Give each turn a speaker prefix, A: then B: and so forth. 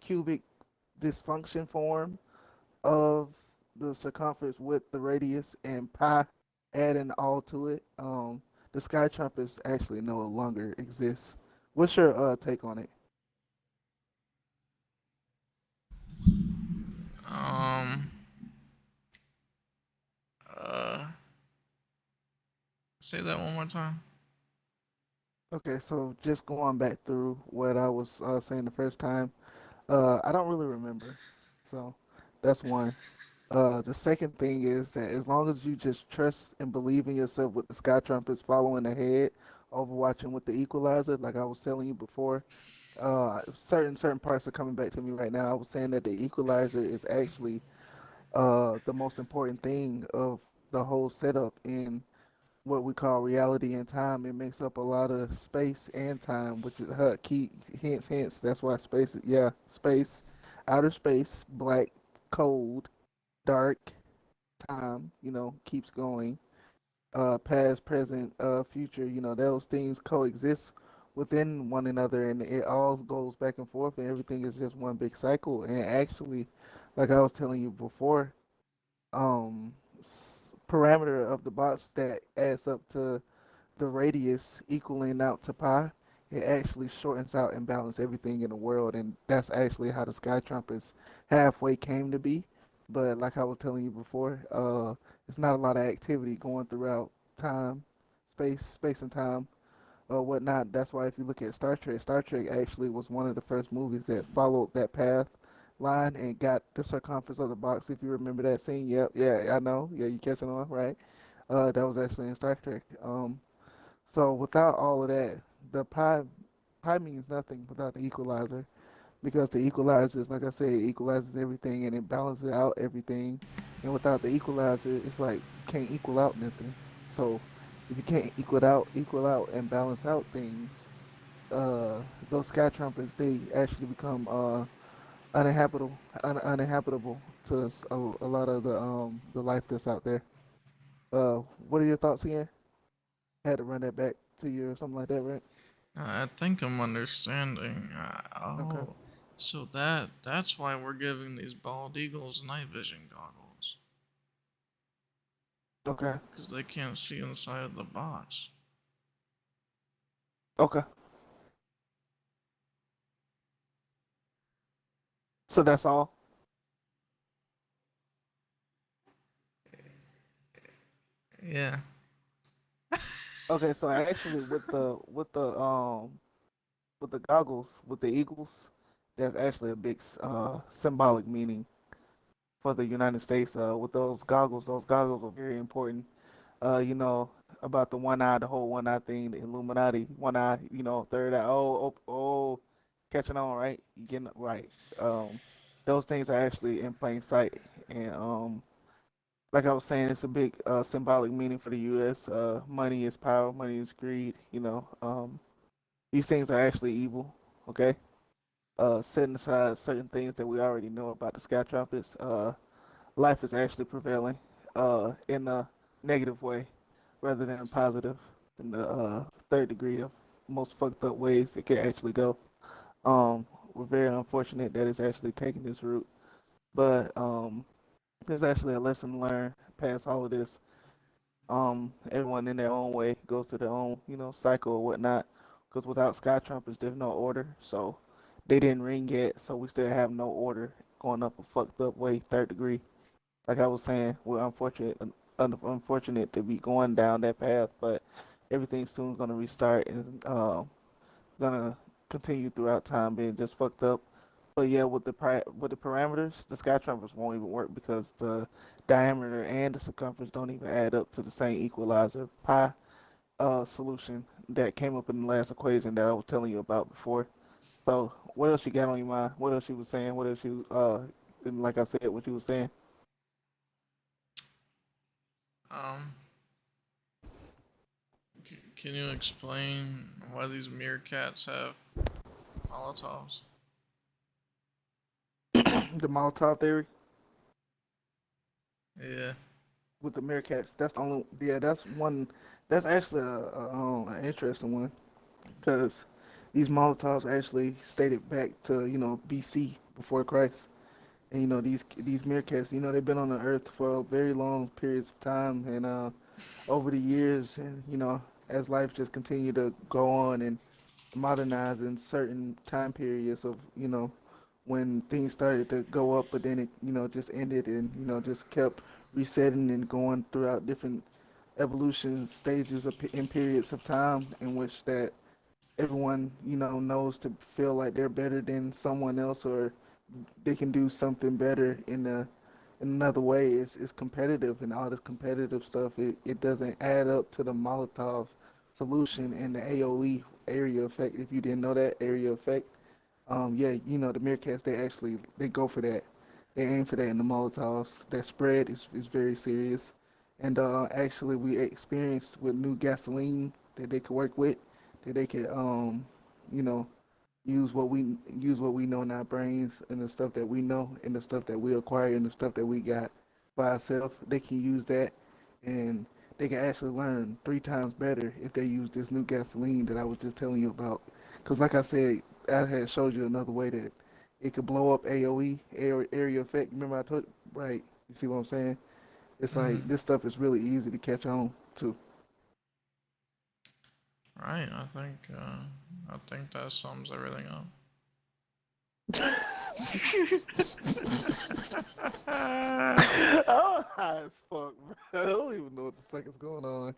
A: cubic dysfunction form of the circumference with the radius and pi adding all to it. The sky trumpets actually no longer exists. What's your take on it?
B: Um. Uh. Say that one more time.
A: Okay, so just going back through what I was saying the first time, I don't really remember. So that's one. The second thing is that as long as you just trust and believe in yourself with the sky trumpets following ahead, overwatching with the equalizer, like I was telling you before, certain parts are coming back to me right now. I was saying that the equalizer is actually the most important thing of the whole setup in what we call reality and time. It makes up a lot of space and time, which is key hence. That's why space, yeah, space, outer space, black, cold, dark, time, keeps going. Past, present, future, those things coexist within one another and it all goes back and forth and everything is just one big cycle. And actually, like I was telling you before, parameter of the box that adds up to the radius equaling out to pi, it actually shortens out and balances everything in the world, and that's actually how the sky trumpets halfway came to be. But like I was telling you before, it's not a lot of activity going throughout time, space and time, or whatnot. That's why if you look at Star Trek actually was one of the first movies that followed that path line and got the circumference of the box. If you remember that scene, yep, yeah, I know, yeah, you catching on, right? That was actually in Star Trek. So without all of that, the pi means nothing without the equalizer because the equalizer is like I said, it equalizes everything and it balances out everything. And without the equalizer, it's like you can't equal out nothing. So if you can't equal out and balance out things, those sky trumpets they actually become uninhabitable, uninhabitable to a lot of the life that's out there. What are your thoughts again? I had to run that back to you or something like that, right?
B: I think I'm understanding.
A: Okay.
B: So that's why we're giving these bald eagles night vision goggles,
A: Okay.
B: because they can't see inside of the box.
A: Okay. So that's all.
B: Yeah.
A: Okay. So actually, with the goggles with the eagles, there's actually a big symbolic meaning for the United States. With those goggles are very important. You know about the one eye, the whole one eye thing, the Illuminati, one eye, third eye. Catching on, right? You getting it right. Those things are actually in plain sight, and like I was saying, it's a big symbolic meaning for the U.S. Money is power, money is greed. These things are actually evil. Okay, setting aside certain things that we already know about the sky trumpets, life is actually prevailing in a negative way rather than a positive. In the third degree of most fucked up ways it can actually go. We're very unfortunate that it's actually taking this route, but there's actually a lesson learned past all of this. Everyone in their own way goes through their own, cycle or whatnot. Because without sky trumpets, there's no order. So they didn't ring yet, so we still have no order going up a fucked up way, third degree. Like I was saying, we're unfortunate to be going down that path, but everything soon is gonna restart and gonna continue throughout time being just fucked up. But yeah, with the parameters, the sky trumpets won't even work because the diameter and the circumference don't even add up to the same equalizer pi solution that came up in the last equation that I was telling you about before. So what else you got on your mind? What else you was saying? What else you and like I said, what you was saying?
B: Um. Can you explain why these meerkats have Molotovs?
A: The Molotov theory
B: Yeah.
A: with the Meerkats. That's the only. Yeah, that's one. That's actually an interesting one because these Molotovs actually stated back to BC before Christ. And these meerkats, they've been on the earth for very long periods of time, and over the years, and as life just continued to go on and modernize in certain time periods of when things started to go up, but then it just ended, and just kept resetting and going throughout different evolution stages in periods of time in which that everyone knows to feel like they're better than someone else, or they can do something better in another way. Is competitive, and all this competitive stuff, it doesn't add up to the Molotov solution and the AOE area effect. If you didn't know that area effect, yeah, the Meerkats, they go for that. They aim for that in the Molotovs. That spread is very serious. And actually, we experienced with new gasoline that they could work with, that they could you know use what we know in our brains, and the stuff that we know, and the stuff that we acquire, and the stuff that we got by ourselves. They can use that, and they can actually learn 3 times better if they use this new gasoline that I was just telling you about. Because like I said, I had showed you another way that it could blow up AOE, area effect. Remember I told you, right? You see what I'm saying? It's like
B: Mm-hmm.
A: this stuff is really easy to catch on to.
B: Right. I think that sums everything up.
A: I'm high as fuck, bro. I don't even know what the fuck is going on.